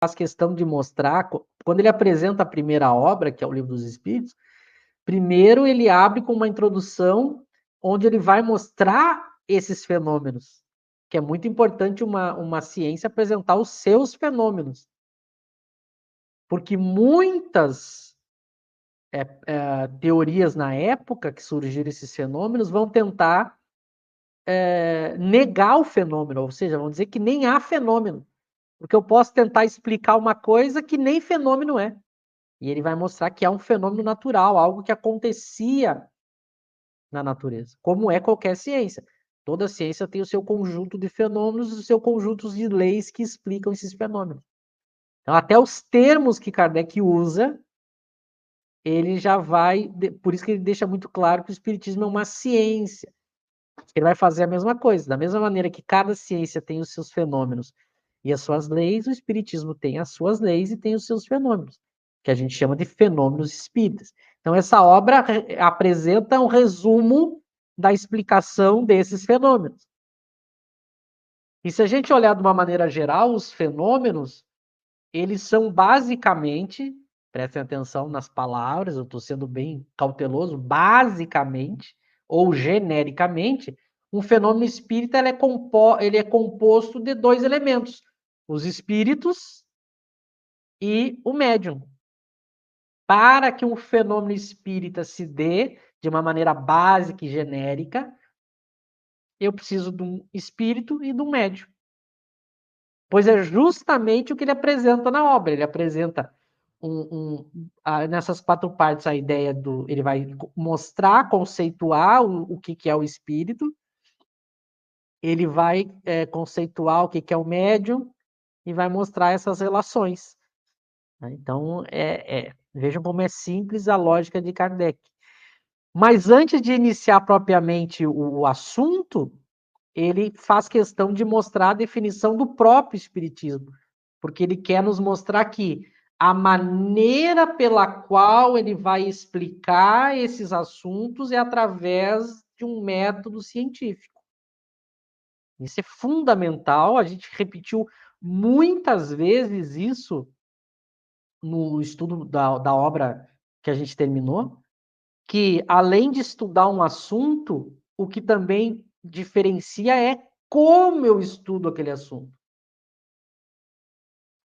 faz questão de mostrar, quando ele apresenta a primeira obra, que é o Livro dos Espíritos, primeiro ele abre com uma introdução onde ele vai mostrar esses fenômenos, que é muito importante uma ciência apresentar os seus fenômenos. Porque muitas teorias na época que surgiram esses fenômenos vão tentar negar o fenômeno, ou seja, vão dizer que nem há fenômeno. Porque eu posso tentar explicar uma coisa que nem fenômeno é. E ele vai mostrar que é um fenômeno natural, algo que acontecia na natureza, como é qualquer ciência. Toda ciência tem o seu conjunto de fenômenos e o seu conjunto de leis que explicam esses fenômenos. Então, até os termos que Kardec usa, ele já vai... Por isso que ele deixa muito claro que o Espiritismo é uma ciência. Ele vai fazer a mesma coisa. Da mesma maneira que cada ciência tem os seus fenômenos e as suas leis, o Espiritismo tem as suas leis e tem os seus fenômenos, que a gente chama de fenômenos espíritas. Então, essa obra apresenta um resumo da explicação desses fenômenos. E se a gente olhar de uma maneira geral, os fenômenos, eles são basicamente, prestem atenção nas palavras, eu estou sendo bem cauteloso, basicamente, ou genericamente, um fenômeno espírita ele é composto de dois elementos, os espíritos e o médium. Para que um fenômeno espírita se dê de uma maneira básica e genérica, eu preciso de um espírito e de um médium. Pois é justamente o que ele apresenta na obra. Ele apresenta nessas 4 partes a ideia do... Ele vai mostrar, conceituar o que é o espírito, ele vai conceituar o que é o médium e vai mostrar essas relações. Então, vejam como é simples a lógica de Kardec. Mas antes de iniciar propriamente o assunto, ele faz questão de mostrar a definição do próprio Espiritismo, porque ele quer nos mostrar que a maneira pela qual ele vai explicar esses assuntos é através de um método científico. Isso é fundamental, a gente repetiu muitas vezes isso no estudo da obra que a gente terminou, que além de estudar um assunto, o que também diferencia é como eu estudo aquele assunto.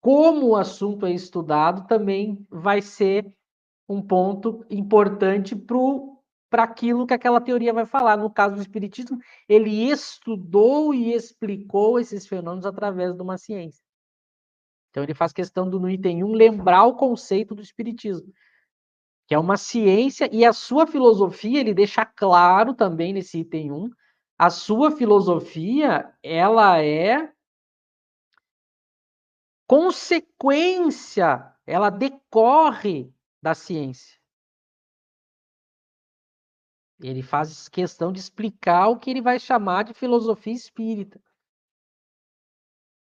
Como o assunto é estudado também vai ser um ponto importante para aquilo que aquela teoria vai falar. No caso do Espiritismo, ele estudou e explicou esses fenômenos através de uma ciência. Então ele faz questão do, no item 1, lembrar o conceito do Espiritismo, que é uma ciência, e a sua filosofia, ele deixa claro também nesse item 1, a sua filosofia, ela é consequência, ela decorre da ciência. Ele faz questão de explicar o que ele vai chamar de filosofia espírita,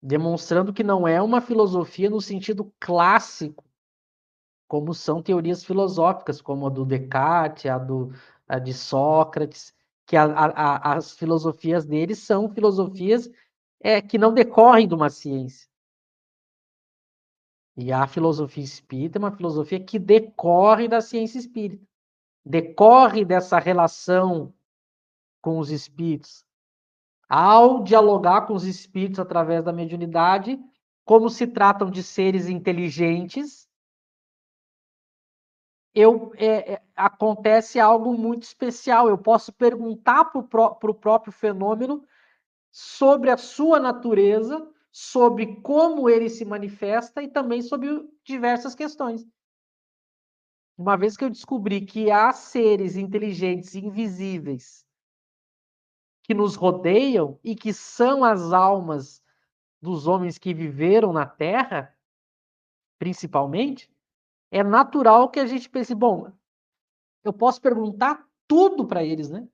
demonstrando que não é uma filosofia no sentido clássico, como são teorias filosóficas, como a do Descartes, a de Sócrates, que as filosofias deles são filosofias que não decorrem de uma ciência. E a filosofia espírita é uma filosofia que decorre da ciência espírita, decorre dessa relação com os espíritos. Ao dialogar com os espíritos através da mediunidade, como se tratam de seres inteligentes, acontece algo muito especial. Eu posso perguntar para o próprio fenômeno sobre a sua natureza, sobre como ele se manifesta e também sobre diversas questões. Uma vez que eu descobri que há seres inteligentes invisíveis que nos rodeiam e que são as almas dos homens que viveram na Terra, principalmente, é natural que a gente pense, bom, eu posso perguntar tudo para eles, né?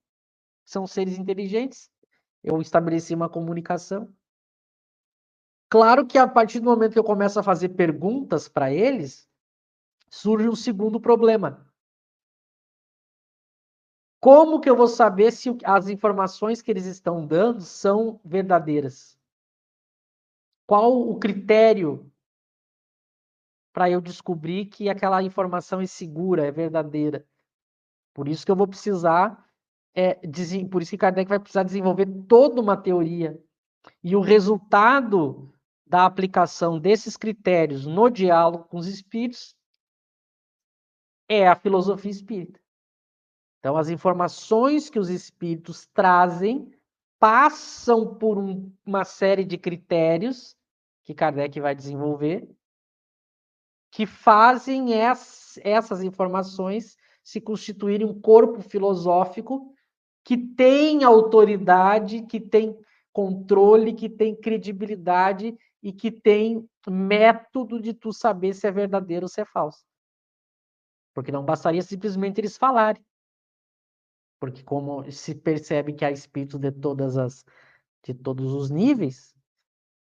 São seres inteligentes, eu estabeleci uma comunicação. Claro que a partir do momento que eu começo a fazer perguntas para eles, surge um segundo problema. Como que eu vou saber se as informações que eles estão dando são verdadeiras? Qual o critério para eu descobrir que aquela informação é segura, é verdadeira. Por isso que eu vou precisar, por isso que Kardec vai precisar desenvolver toda uma teoria. E o resultado da aplicação desses critérios no diálogo com os espíritos é a filosofia espírita. Então, as informações que os espíritos trazem passam por uma série de critérios que Kardec vai desenvolver, que fazem essas informações se constituírem um corpo filosófico que tem autoridade, que tem controle, que tem credibilidade e que tem método de tu saber se é verdadeiro ou se é falso. Porque não bastaria simplesmente eles falarem. Porque como se percebe que há espíritos de todos os níveis,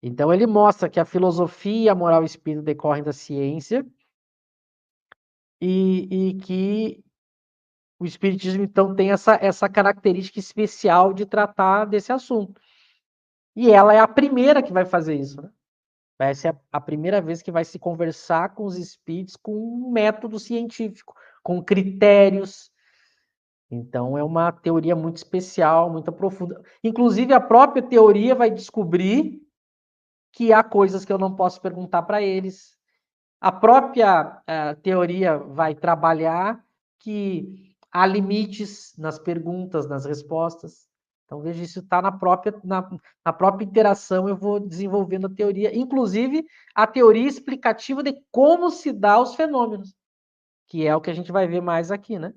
então ele mostra que a filosofia, a moral e o espírito decorrem da ciência e que o espiritismo, então, tem essa característica especial de tratar desse assunto. E ela é a primeira que vai fazer isso, né? Vai ser a primeira vez que vai se conversar com os espíritos com um método científico, com critérios. Então, é uma teoria muito especial, muito profunda. Inclusive, a própria teoria vai descobrir que há coisas que eu não posso perguntar para eles. A própria teoria vai trabalhar que há limites nas perguntas, nas respostas. Então, veja, isso está na própria interação, eu vou desenvolvendo a teoria, inclusive a teoria explicativa de como se dá os fenômenos, que é o que a gente vai ver mais aqui, né?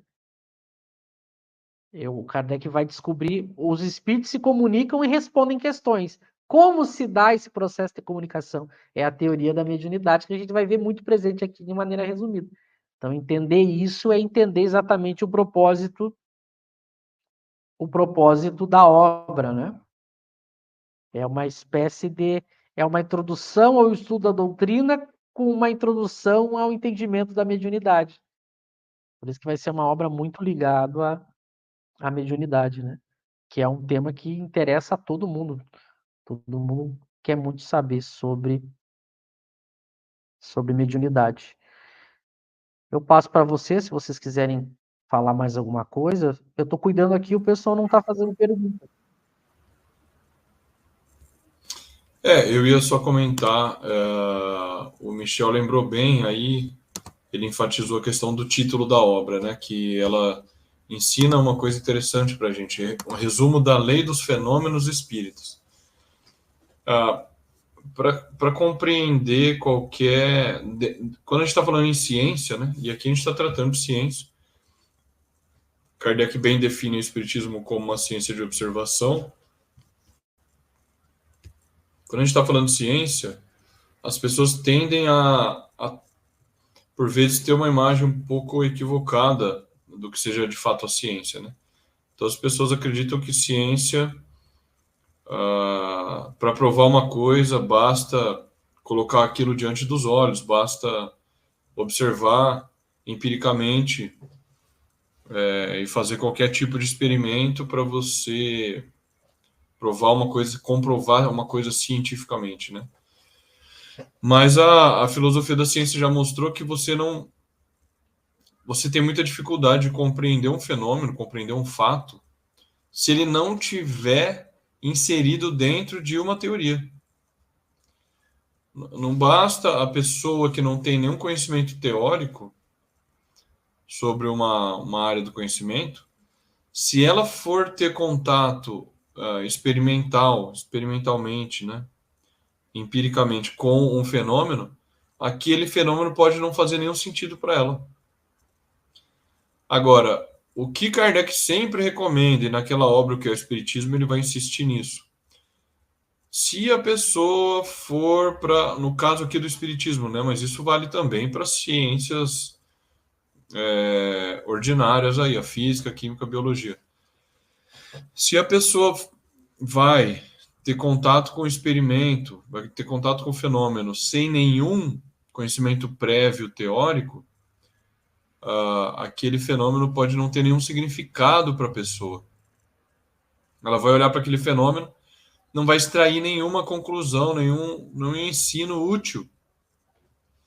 O Kardec vai descobrir, os espíritos se comunicam e respondem questões. Como se dá esse processo de comunicação? É a teoria da mediunidade que a gente vai ver muito presente aqui de maneira resumida. Então, entender isso é entender exatamente o propósito da obra, né? É uma espécie de... É uma introdução ao estudo da doutrina com uma introdução ao entendimento da mediunidade. Por isso que vai ser uma obra muito ligada à mediunidade, né? Que é um tema que interessa a todo mundo. Todo mundo quer muito saber sobre mediunidade. Eu passo para vocês, se vocês quiserem falar mais alguma coisa. Eu estou cuidando aqui, o pessoal não está fazendo pergunta. Eu ia só comentar, o Michel lembrou bem aí, ele enfatizou a questão do título da obra, né, que ela ensina uma coisa interessante para a gente, um resumo da lei dos fenômenos espíritos. Para compreender qualquer... Quando a gente está falando em ciência, né, e aqui a gente está tratando de ciência, Kardec bem define o espiritismo como uma ciência de observação. Quando a gente está falando de ciência, as pessoas tendem a, por vezes, ter uma imagem um pouco equivocada do que seja de fato a ciência, né? Então, as pessoas acreditam que ciência, para provar uma coisa, basta colocar aquilo diante dos olhos, basta observar empiricamente e fazer qualquer tipo de experimento para você provar uma coisa, comprovar uma coisa cientificamente, né? Mas a filosofia da ciência já mostrou que você tem muita dificuldade de compreender um fenômeno, compreender um fato, se ele não tiver inserido dentro de uma teoria. Não basta a pessoa que não tem nenhum conhecimento teórico sobre uma área do conhecimento, se ela for ter contato experimentalmente, né, empiricamente, com um fenômeno, aquele fenômeno pode não fazer nenhum sentido para ela. Agora, o que Kardec sempre recomenda, e naquela obra que é o Espiritismo, ele vai insistir nisso. Se a pessoa for para, no caso aqui do Espiritismo, né, mas isso vale também para ciências ordinárias aí, a física, a química, a biologia. Se a pessoa vai ter contato com o experimento, vai ter contato com o fenômeno sem nenhum conhecimento prévio teórico, aquele fenômeno pode não ter nenhum significado para a pessoa. Ela vai olhar para aquele fenômeno, não vai extrair nenhuma conclusão, nenhum ensino útil